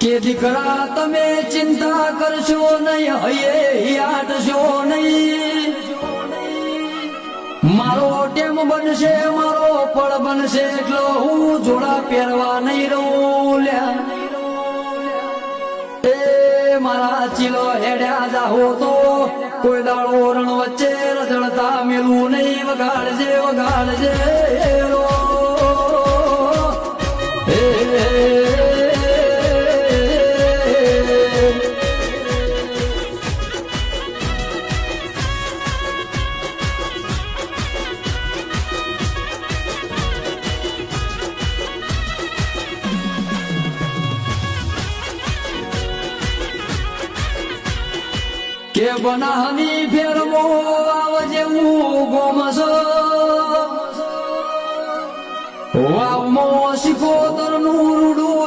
કે દીકરા તમે ચિંતા કરશો નહીં, હૈયે આટશો નહીં. મારો ટેમ બનશે, મારો ફળ બનશે, એટલો હું જોડા પહેરવા નહીં રહું લ્યા. એ મારા ચીલો હેડ્યા જાહો તો કોઈ દાડો રણ વચ્ચે રજળતા મેલું નહીં. વગાડજે વગાડજે રો કે બનાની ફેરવો આવજે હું ગોમસ વાવમો શિકોતરનું રૂડું